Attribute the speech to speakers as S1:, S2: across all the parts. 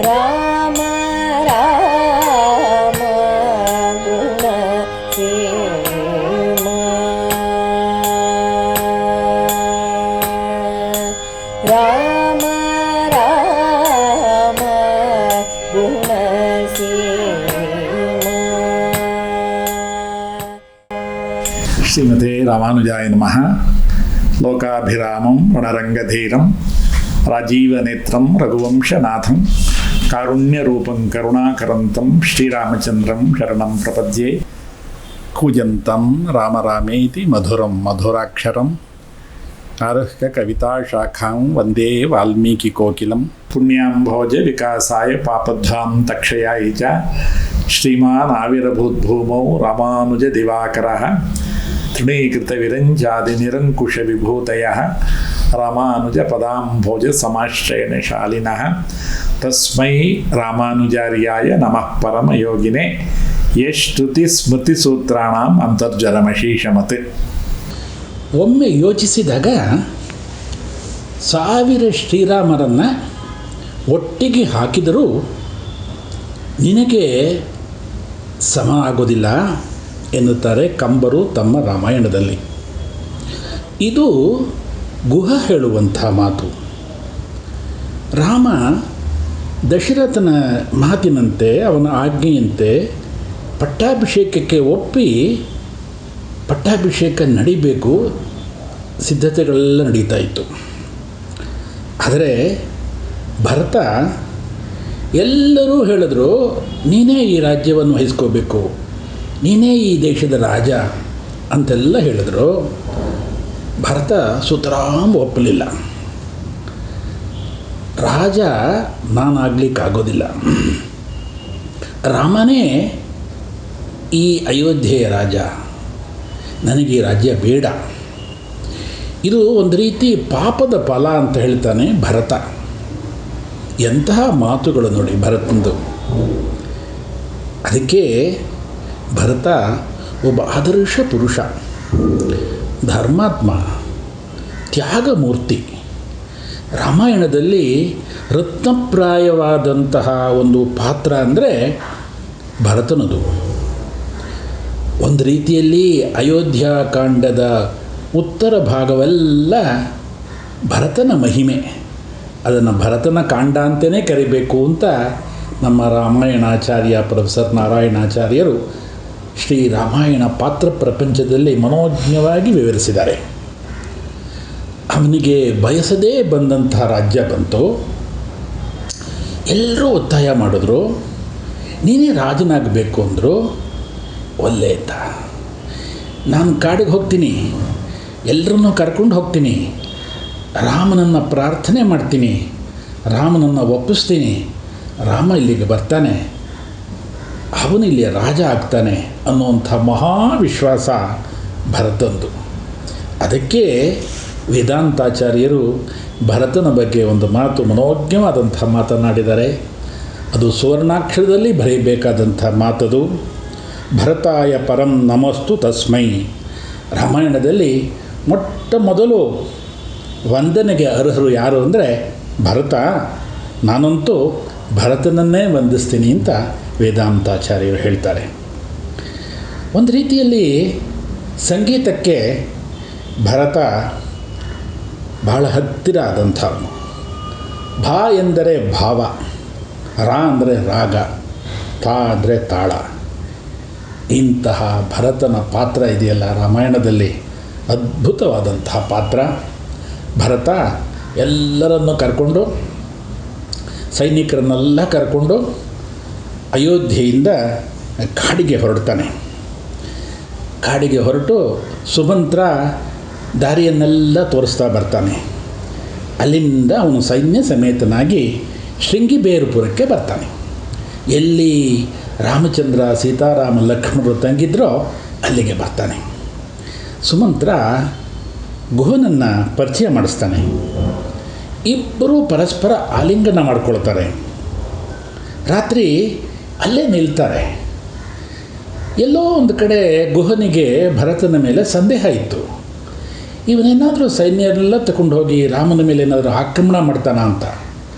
S1: ರಾಮ ರಾಮ ಗುಣ ಸೇಮ ರಾಮ ರಾಮ ಗುಣ ಸೇಮ.
S2: ಶ್ರೀಮತೆ ರಾಮಾನುಜಾಯ ನಮಃ. ಲೋಕಾಭಿರಾಮಂ ರಣರಂಗಧೀರಂ ರಾಜೀವನೇತ್ರಂ ರಘುವಂಶನಾಥಂ ಕಾರುಣ್ಯರೂಪಂ ಕರುಣಾಕರಂತಂ ಶ್ರೀರಾಮಚಂದ್ರಂ ಶರಣಂ ಪ್ರಪದ್ಯೆ. ಕೂಜಂತಂ ರಾಮ ರಾಮೇತಿ ಮಧುರಂ ಮಧುರಾಕ್ಷರಂ ಆರುಹ್ಯ ಕವಿತಾಶಾಖಾಂ ವಂದೇ ವಾಲ್ಮೀಕಿಕೋಕಿಲಂ. ಪುಣ್ಯಾಂಭೋಜ ವಿಕಾಸಾಯ ಪಾಪಧ್ವಾಂ ತಕ್ಷಯಾಯ ಚ ಶ್ರೀಮಾನ್ ಆವಿರ್ಭೂದ್ಭೂಮೌ ರಾಮಾನುಜ ದಿವಾಕರಃ ತೃಣೀಕೃತ ವಿರಂಜಾದಿ ನಿರಂಕುಶ ವಿಭೂತಯಃ ರಾಮಾನುಜ ಪದಾಂಭೋಜ ಸಮಾಶ್ರಯಣ ಶಾಲಿನಃ. ತಸ್ಮೈ ರಾಮಾನುಜಾರ್ಯಾಯ ನಮಃ ಪರಮಯೋಗಿನೇ ಯಶ್ರುತಿ ಸ್ಮೃತಿ ಸೂತ್ರಾಣಾಂ ಅಂತರ್ಜಲಮಶೀಷಮತ್.
S3: ಒಮ್ಮೆ ಯೋಚಿಸಿದಾಗ 1000 ಶ್ರೀರಾಮರನ್ನು ಒಟ್ಟಿಗೆ ಹಾಕಿದರೂ ನಿನಗೆ ಸಮ ಆಗೋದಿಲ್ಲ ಎನ್ನುತ್ತಾರೆ ಕಂಬರು ತಮ್ಮ ರಾಮಾಯಣದಲ್ಲಿ. ಇದು ಗುಹ ಹೇಳುವಂಥ ಮಾತು. ರಾಮ ದಶರಥನ ಮಾತಿನಂತೆ ಅವನ ಆಜ್ಞೆಯಂತೆ ಪಟ್ಟಾಭಿಷೇಕಕ್ಕೆ ಒಪ್ಪಿ ಪಟ್ಟಾಭಿಷೇಕ ನಡಿಬೇಕು, ಸಿದ್ಧತೆಗಳೆಲ್ಲ ನಡೀತಾ ಇತ್ತು. ಆದರೆ ಭರತ ಎಲ್ಲರೂ ಹೇಳಿದ್ರು, ನೀನೇ ಈ ರಾಜ್ಯವನ್ನು ವಹಿಸ್ಕೋಬೇಕು, ನೀನೇ ಈ ದೇಶದ ರಾಜ ಅಂತೆಲ್ಲ ಹೇಳಿದ್ರು. ಭರತ ಸುತರಾಮ್ ಒಪ್ಪಲಿಲ್ಲ. ರಾಜ ನಾನಾಗಲಿಕ್ಕಾಗೋದಿಲ್ಲ, ರಾಮನೇ ಈ ಅಯೋಧ್ಯೆಯ ರಾಜ, ನನಗೆ ಈ ರಾಜ್ಯ ಬೇಡ. ಇದು ಒಂದು ರೀತಿ ಪಾಪದ ಫಲ ಅಂತ ಹೇಳ್ತಾನೆ ಭರತ. ಎಂತಹ ಮಾತುಗಳು ನೋಡಿ ಭರತಂದು. ಅದಕ್ಕೆ ಭರತ ಒಬ್ಬ ಆದರ್ಶ ಪುರುಷ, ಧರ್ಮಾತ್ಮ, ತ್ಯಾಗಮೂರ್ತಿ. ರಾಮಾಯಣದಲ್ಲಿ ರತ್ನಪ್ರಾಯವಾದಂತಹ ಒಂದು ಪಾತ್ರ ಅಂದರೆ ಭರತನದು. ಒಂದು ರೀತಿಯಲ್ಲಿ ಅಯೋಧ್ಯಾಕಾಂಡದ ಉತ್ತರ ಭಾಗವೆಲ್ಲ ಭರತನ ಮಹಿಮೆ. ಅದನ್ನು ಭರತನ ಕಾಂಡ ಅಂತಲೇ ಕರಿಬೇಕು ಅಂತ ನಮ್ಮ ರಾಮಾಯಣಾಚಾರ್ಯ ಪ್ರೊಫೆಸರ್ ನಾರಾಯಣಾಚಾರ್ಯರು ಶ್ರೀ ರಾಮಾಯಣ ಪಾತ್ರ ಪ್ರಪಂಚದಲ್ಲಿ ಮನೋಜ್ಞವಾಗಿ ವಿವರಿಸಿದ್ದಾರೆ. ಅವನಿಗೆ ಬಯಸದೇ ಬಂದಂತಹ ರಾಜ್ಯ ಬಂತು. ಎಲ್ಲರೂ ಒತ್ತಾಯ ಮಾಡಿದ್ರು, ನೀನೇ ರಾಜನಾಗಬೇಕು ಅಂದರು. ಒಲ್ಲೆ ಅಂತ, ನಾನು ಕಾಡಿಗೆ ಹೋಗ್ತೀನಿ, ಎಲ್ಲರನ್ನೂ ಕರ್ಕೊಂಡು ಹೋಗ್ತೀನಿ, ರಾಮನನ್ನು ಪ್ರಾರ್ಥನೆ ಮಾಡ್ತೀನಿ, ರಾಮನನ್ನು ಒಪ್ಪಿಸ್ತೀನಿ, ರಾಮ ಇಲ್ಲಿಗೆ ಬರ್ತಾನೆ, ಅವನು ಇಲ್ಲಿ ರಾಜ ಆಗ್ತಾನೆ ಅನ್ನುವಂಥ ಮಹಾವಿಶ್ವಾಸ ಭರತಂದು. ಅದಕ್ಕೆ ವೇದಾಂತಾಚಾರ್ಯರು ಭರತನ ಬಗ್ಗೆ ಒಂದು ಮಾತು ಮನೋಜ್ಞವಾದಂಥ ಮಾತನಾಡಿದ್ದಾರೆ. ಅದು ಸುವರ್ಣಾಕ್ಷರದಲ್ಲಿ ಬರೆಯಬೇಕಾದಂಥ ಮಾತದು. ಭರತಾಯ ಪರಂ ನಮಸ್ತು ತಸ್ಮೈ. ರಾಮಾಯಣದಲ್ಲಿ ಮೊಟ್ಟ ಮೊದಲು ವಂದನೆಗೆ ಅರ್ಹರು ಯಾರು ಅಂದರೆ ಭರತ. ನಾನಂತೂ ಭರತನನ್ನೇ ವಂದಿಸ್ತೀನಿ ಅಂತ ವೇದಾಂತಾಚಾರ್ಯರು ಹೇಳ್ತಾರೆ. ಒಂದು ರೀತಿಯಲ್ಲಿ ಸಂಗೀತಕ್ಕೆ ಭರತ ಬಹಳ ಹತ್ತಿರ ಆದಂಥವನು. ಭಾ ಎಂದರೆ ಭಾವ, ರಾ ಅಂದರೆ ರಾಗ, ತಾ ಅಂದರೆ ತಾಳ. ಇಂತಹ ಭರತನ ಪಾತ್ರ ಇದೆಯಲ್ಲ ರಾಮಾಯಣದಲ್ಲಿ, ಅದ್ಭುತವಾದಂತಹ ಪಾತ್ರ. ಭರತ ಎಲ್ಲರನ್ನು ಕರ್ಕೊಂಡು, ಸೈನಿಕರನ್ನೆಲ್ಲ ಕರ್ಕೊಂಡು ಅಯೋಧ್ಯೆಯಿಂದ ಕಾಡಿಗೆ ಹೊರಡ್ತಾನೆ. ಕಾಡಿಗೆ ಹೊರಟು ಸುಮಂತ್ರ ದಾರಿಯನ್ನೆಲ್ಲ ತೋರಿಸ್ತಾ ಬರ್ತಾನೆ. ಅಲ್ಲಿಂದ ಅವನು ಸೈನ್ಯ ಸಮೇತನಾಗಿ ಶೃಂಗಿಬೇರುಪುರಕ್ಕೆ ಬರ್ತಾನೆ. ಎಲ್ಲಿ ರಾಮಚಂದ್ರ, ಸೀತಾರಾಮ, ಲಕ್ಷ್ಮಣರು ತಂಗಿದ್ರೋ ಅಲ್ಲಿಗೆ ಬರ್ತಾನೆ. ಸುಮಂತ್ರ ಗುಹನನ್ನು ಪರಿಚಯ ಮಾಡಿಸ್ತಾನೆ. ಇಬ್ಬರೂ ಪರಸ್ಪರ ಆಲಿಂಗನ ಮಾಡ್ಕೊಳ್ತಾರೆ. ರಾತ್ರಿ ಅಲ್ಲೇ ನಿಲ್ತಾರೆ. ಎಲ್ಲೋ ಒಂದು ಕಡೆ ಗುಹನಿಗೆ ಭರತನ ಮೇಲೆ ಸಂದೇಹ ಇತ್ತು. ಇವನೇನಾದರೂ ಸೈನ್ಯರೆಲ್ಲ ತಗೊಂಡು ಹೋಗಿ ರಾಮನ ಮೇಲೆ ಏನಾದರೂ ಆಕ್ರಮಣ ಮಾಡ್ತಾನ ಅಂತ.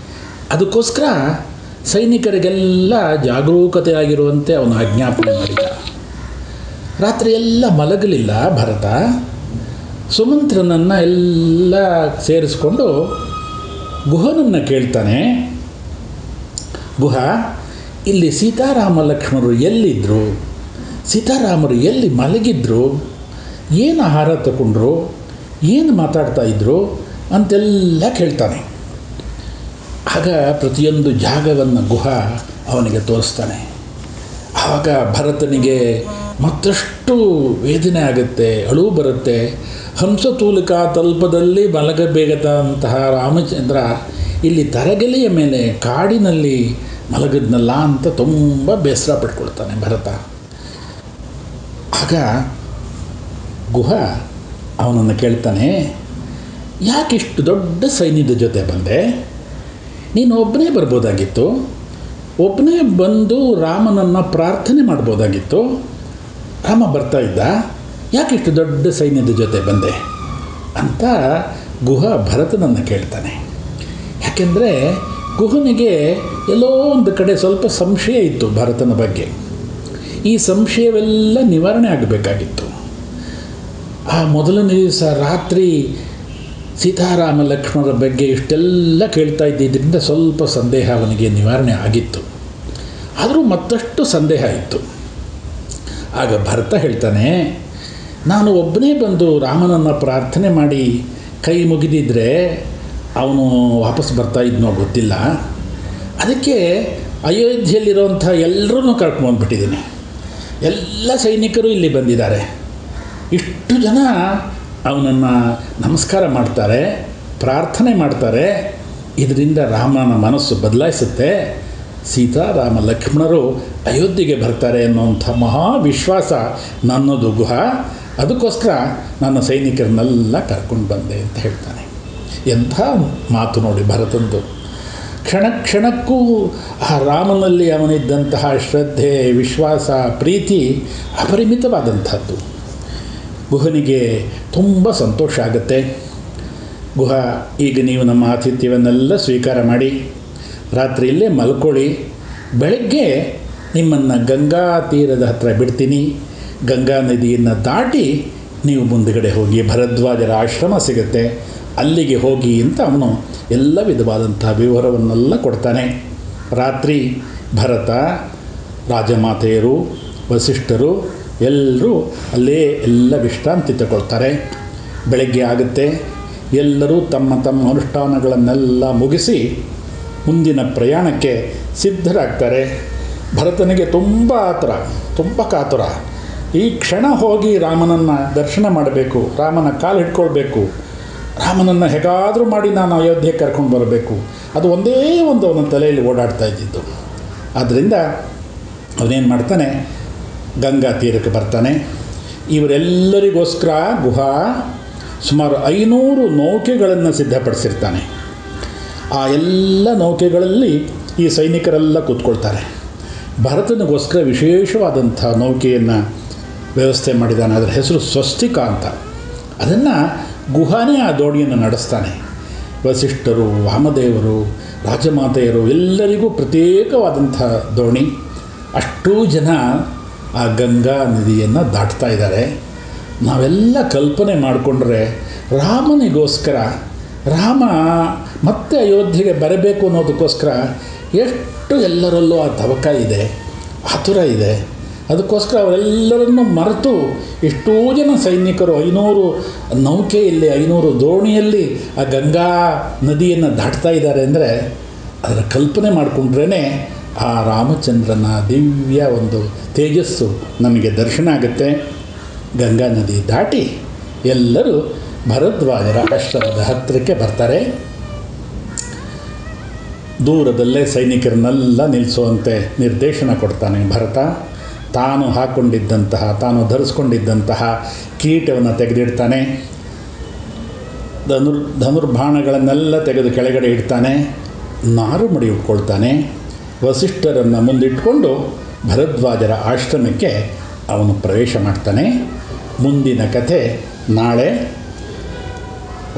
S3: ಅದಕ್ಕೋಸ್ಕರ ಸೈನಿಕರಿಗೆಲ್ಲ ಜಾಗರೂಕತೆಯಾಗಿರುವಂತೆ ಅವನು ಆಜ್ಞಾಪನೆ ಮಾಡಿದ. ರಾತ್ರಿ ಎಲ್ಲ ಮಲಗಲಿಲ್ಲ ಭರತ. ಸುಮಂತ್ರನನ್ನು ಎಲ್ಲ ಸೇರಿಸ್ಕೊಂಡು ಗುಹನನ್ನು ಕೇಳ್ತಾನೆ. ಗುಹ, ಇಲ್ಲಿ ಸೀತಾರಾಮ ಲಕ್ಷ್ಮಣರು ಎಲ್ಲಿದ್ದರು? ಸೀತಾರಾಮರು ಎಲ್ಲಿ ಮಲಗಿದ್ರು? ಏನು ಆಹಾರ ತಗೊಂಡ್ರು? ಏನು ಮಾತಾಡ್ತಾ ಇದ್ರು ಅಂತೆಲ್ಲ ಕೇಳ್ತಾನೆ. ಆಗ ಪ್ರತಿಯೊಂದು ಜಾಗವನ್ನು ಗುಹ ಅವನಿಗೆ ತೋರಿಸ್ತಾನೆ. ಆವಾಗ ಭರತನಿಗೆ ಮತ್ತಷ್ಟು ವೇದನೆ ಆಗುತ್ತೆ, ಅಳು ಬರುತ್ತೆ. ಹಂಸತೂಲಿಕಾ ತಲ್ಪದಲ್ಲಿ ಮಲಗಬೇಕಾದಂತಹ ರಾಮಚಂದ್ರ ಇಲ್ಲಿ ತರಗೆಲೆಯ ಮೇಲೆ ಕಾಡಿನಲ್ಲಿ ಮಲಗಿದ್ನಲ್ಲ ಅಂತ ತುಂಬ ಬೇಸರ ಪಟ್ಕೊಳ್ತಾನೆ ಭರತ. ಆಗ ಗುಹ ಅವನನ್ನು ಕೇಳ್ತಾನೆ, ಯಾಕಿಷ್ಟು ದೊಡ್ಡ ಸೈನ್ಯದ ಜೊತೆ ಬಂದೆ? ನೀನು ಒಬ್ಬನೇ ಬರ್ಬೋದಾಗಿತ್ತು, ಒಬ್ಬನೇ ಬಂದು ರಾಮನನ್ನು ಪ್ರಾರ್ಥನೆ ಮಾಡ್ಬೋದಾಗಿತ್ತು. ರಾಮ ಬರ್ತಾ ಇದ್ದ, ಯಾಕಿಷ್ಟು ದೊಡ್ಡ ಸೈನ್ಯದ ಜೊತೆ ಬಂದೆ ಅಂತ ಗುಹ ಭರತನನ್ನು ಕೇಳ್ತಾನೆ. ಯಾಕೆಂದರೆ ಗುಹನಿಗೆ ಎಲ್ಲೋ ಒಂದು ಕಡೆ ಸ್ವಲ್ಪ ಸಂಶಯ ಇತ್ತು ಭರತನ ಬಗ್ಗೆ. ಈ ಸಂಶಯವೆಲ್ಲ ನಿವಾರಣೆ ಆಗಬೇಕಾಗಿತ್ತು. ಆ ಮೊದಲನೇ ದಿವಸ ರಾತ್ರಿ ಸೀತಾರಾಮ ಲಕ್ಷ್ಮಣರ ಬಗ್ಗೆ ಇಷ್ಟೆಲ್ಲ ಕೇಳ್ತಾ ಇದ್ದಿದ್ದರಿಂದ ಸ್ವಲ್ಪ ಸಂದೇಹ ಅವನಿಗೆ ನಿವಾರಣೆ ಆಗಿತ್ತು. ಆದರೂ ಮತ್ತಷ್ಟು ಸಂದೇಹ ಇತ್ತು. ಆಗ ಭರತ ಹೇಳ್ತಾನೆ, ನಾನು ಒಬ್ಬನೇ ಬಂದು ರಾಮನನ್ನು ಪ್ರಾರ್ಥನೆ ಮಾಡಿ ಕೈ ಮುಗಿದಿದ್ದರೆ ಅವನು ವಾಪಸ್ ಬರ್ತಾ ಇದ್ನೋ ಗೊತ್ತಿಲ್ಲ. ಅದಕ್ಕೆ ಅಯೋಧ್ಯೆಯಲ್ಲಿರುವಂಥ ಎಲ್ಲರೂ ಕರ್ಕೊಂಡ್ಬಂದ್ಬಿಟ್ಟಿದ್ದೀನಿ. ಎಲ್ಲ ಸೈನಿಕರು ಇಲ್ಲಿ ಬಂದಿದ್ದಾರೆ. ಇಷ್ಟು ಜನ ಅವನನ್ನು ನಮಸ್ಕಾರ ಮಾಡ್ತಾರೆ, ಪ್ರಾರ್ಥನೆ ಮಾಡ್ತಾರೆ. ಇದರಿಂದ ರಾಮನ ಮನಸ್ಸು ಬದಲಾಯಿಸುತ್ತೆ. ಸೀತಾರಾಮ ಲಕ್ಷ್ಮಣರು ಅಯೋಧ್ಯೆಗೆ ಬರ್ತಾರೆ ಅನ್ನೋಂಥ ಮಹಾವಿಶ್ವಾಸ ನನ್ನದು ಗುಹ. ಅದಕ್ಕೋಸ್ಕರ ನನ್ನ ಸೈನಿಕರನ್ನೆಲ್ಲ ಕರ್ಕೊಂಡು ಬಂದೆ ಅಂತ ಹೇಳ್ತಾನೆ. ಎಂಥ ಮಾತು ನೋಡಿ ಭರತಂದು. ಕ್ಷಣ ಕ್ಷಣಕ್ಕೂ ಆ ರಾಮನಲ್ಲಿ ಅವನಿದ್ದಂತಹ ಶ್ರದ್ಧೆ, ವಿಶ್ವಾಸ, ಪ್ರೀತಿ ಅಪರಿಮಿತವಾದಂಥದ್ದು. ಗುಹನಿಗೆ ತುಂಬ ಸಂತೋಷ ಆಗುತ್ತೆ. ಗುಹ, ಈಗ ನೀವು ನಮ್ಮ ಆತಿಥ್ಯವನ್ನೆಲ್ಲ ಸ್ವೀಕಾರ ಮಾಡಿ ರಾತ್ರಿಯಲ್ಲೇ ಮಲ್ಕೊಳ್ಳಿ. ಬೆಳಗ್ಗೆ ನಿಮ್ಮನ್ನು ಗಂಗಾ ತೀರದ ಹತ್ರ ಬಿಡ್ತೀನಿ. ಗಂಗಾ ನದಿಯನ್ನು ದಾಟಿ ನೀವು ಮುಂದುಗಡೆ ಹೋಗಿ ಭರದ್ವಾಜರ ಆಶ್ರಮ ಸಿಗುತ್ತೆ, ಅಲ್ಲಿಗೆ ಹೋಗಿ ಅಂತ ಅವನು ಎಲ್ಲ ವಿಧವಾದಂಥ ವಿವರವನ್ನೆಲ್ಲ ಕೊಡ್ತಾನೆ. ರಾತ್ರಿ ಭರತ, ರಾಜಮಾತೆಯರು, ವಸಿಷ್ಠರು ಎಲ್ಲರೂ ಅಲ್ಲೇ ಎಲ್ಲ ವಿಶ್ರಾಂತಿ ತಗೊಳ್ತಾರೆ. ಬೆಳಗ್ಗೆ ಆಗುತ್ತೆ. ಎಲ್ಲರೂ ತಮ್ಮ ತಮ್ಮ ಅನುಷ್ಠಾನಗಳನ್ನೆಲ್ಲ ಮುಗಿಸಿ ಮುಂದಿನ ಪ್ರಯಾಣಕ್ಕೆ ಸಿದ್ಧರಾಗ್ತಾರೆ. ಭರತನಿಗೆ ತುಂಬ ಆತರ, ತುಂಬ ಕಾತುರ. ಈ ಕ್ಷಣ ಹೋಗಿ ರಾಮನನ್ನು ದರ್ಶನ ಮಾಡಬೇಕು, ರಾಮನ ಕಾಲು ಹಿಡ್ಕೊಳ್ಬೇಕು, ರಾಮನನ್ನು ಹೇಗಾದರೂ ಮಾಡಿ ನಾನು ಅಯೋಧ್ಯೆಗೆ ಕರ್ಕೊಂಡು ಬರಬೇಕು. ಅದು ಒಂದೇ ಒಂದು ಅವನ ತಲೆಯಲ್ಲಿ ಓಡಾಡ್ತಾ ಇದ್ದಿದ್ದು. ಆದ್ದರಿಂದ ಅವನೇನು ಮಾಡ್ತಾನೆ, ಗಂಗಾ ತೀರಕ್ಕೆ ಬರ್ತಾನೆ. ಇವರೆಲ್ಲರಿಗೋಸ್ಕರ ಗುಹ ಸುಮಾರು 500 ನೌಕೆಗಳನ್ನು ಸಿದ್ಧಪಡಿಸಿರ್ತಾನೆ. ಆ ಎಲ್ಲ ನೌಕೆಗಳಲ್ಲಿ ಈ ಸೈನಿಕರೆಲ್ಲ ಕೂತ್ಕೊಳ್ತಾರೆ. ಭರತನಿಗೋಸ್ಕರ ವಿಶೇಷವಾದಂಥ ನೌಕೆಯನ್ನು ವ್ಯವಸ್ಥೆ ಮಾಡಿದ್ದಾನೆ. ಅದರ ಹೆಸರು ಸ್ವಸ್ತಿಕ ಅಂತ. ಅದನ್ನು ಗುಹಾನೇ ಆ ದೋಣಿಯನ್ನು ನಡೆಸ್ತಾನೆ. ವಸಿಷ್ಠರು, ವಾಮದೇವರು, ರಾಜಮಾತೆಯರು ಎಲ್ಲರಿಗೂ ಪ್ರತ್ಯೇಕವಾದಂಥ ದೋಣಿ. ಅಷ್ಟೂ ಜನ ಆ ಗಂಗಾ ನದಿಯನ್ನು ದಾಟ್ತಾ ಇದ್ದಾರೆ. ನಾವೆಲ್ಲ ಕಲ್ಪನೆ ಮಾಡಿಕೊಂಡ್ರೆ ರಾಮನಿಗೋಸ್ಕರ, ರಾಮ ಮತ್ತೆ ಅಯೋಧ್ಯೆಗೆ ಬರಬೇಕು ಅನ್ನೋದಕ್ಕೋಸ್ಕರ ಎಷ್ಟು ಎಲ್ಲರಲ್ಲೂ ಆ ತವಕ ಇದೆ, ಆತುರ ಇದೆ. ಅದಕ್ಕೋಸ್ಕರ ಅವರೆಲ್ಲರನ್ನು ಮರೆತು ಎಷ್ಟೋ ಜನ ಸೈನಿಕರು 500 ನೌಕೆಯಲ್ಲಿ, 500 ದೋಣಿಯಲ್ಲಿ ಆ ಗಂಗಾ ನದಿಯನ್ನು ದಾಟ್ತಾ ಇದ್ದಾರೆ ಅಂದರೆ ಅದರ ಕಲ್ಪನೆ ಮಾಡಿಕೊಂಡ್ರೇ ಆ ರಾಮಚಂದ್ರನ ದಿವ್ಯ ಒಂದು ತೇಜಸ್ಸು ನಮಗೆ ದರ್ಶನ ಆಗುತ್ತೆ. ಗಂಗಾ ನದಿ ದಾಟಿ ಎಲ್ಲರೂ ಭರದ್ವಾಜರ ಆಶ್ರಮದ ಹತ್ತಿರಕ್ಕೆ ಬರ್ತಾರೆ. ದೂರದಲ್ಲೇ ಸೈನಿಕರನ್ನೆಲ್ಲ ನಿಲ್ಲಿಸುವಂತೆ ನಿರ್ದೇಶನ ಕೊಡ್ತಾನೆ ಭರತ. ತಾನು ಹಾಕ್ಕೊಂಡಿದ್ದಂತಹ, ತಾನು ಧರಿಸ್ಕೊಂಡಿದ್ದಂತಹ ಕಿರೀಟವನ್ನು ತೆಗೆದಿಡ್ತಾನೆ. ಧನುರ್ಬಾಣಗಳನ್ನೆಲ್ಲ ತೆಗೆದು ಕೆಳಗಡೆ ಇಡ್ತಾನೆ. ನಾರುಮಡಿ ಉಟ್ಕೊಳ್ತಾನೆ. ವಸಿಷ್ಠರನ್ನು ಮುಂದಿಟ್ಕೊಂಡು ಭರದ್ವಾಜರ ಆಶ್ರಮಕ್ಕೆ ಅವನು ಪ್ರವೇಶ ಮಾಡ್ತಾನೆ. ಮುಂದಿನ ಕಥೆ ನಾಳೆ.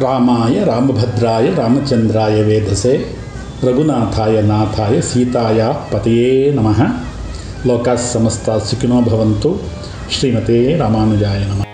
S3: ರಾಮಾಯ ರಾಮಭದ್ರಾಯ ರಾಮಚಂದ್ರಾಯ ವೇಧಸೆ. ರಘುನಾಥಾಯ ನಾಥಾಯ ಸೀತಾಯ ಪತಯೇ ನಮಃ. ಲೋಕಾಃ ಸಮಸ್ತಾಃ ಸುಖಿನೋ ಭವಂತು. ಶ್ರೀಮತೆ ರಾಮಾನುಜಾಯ ನಮಃ.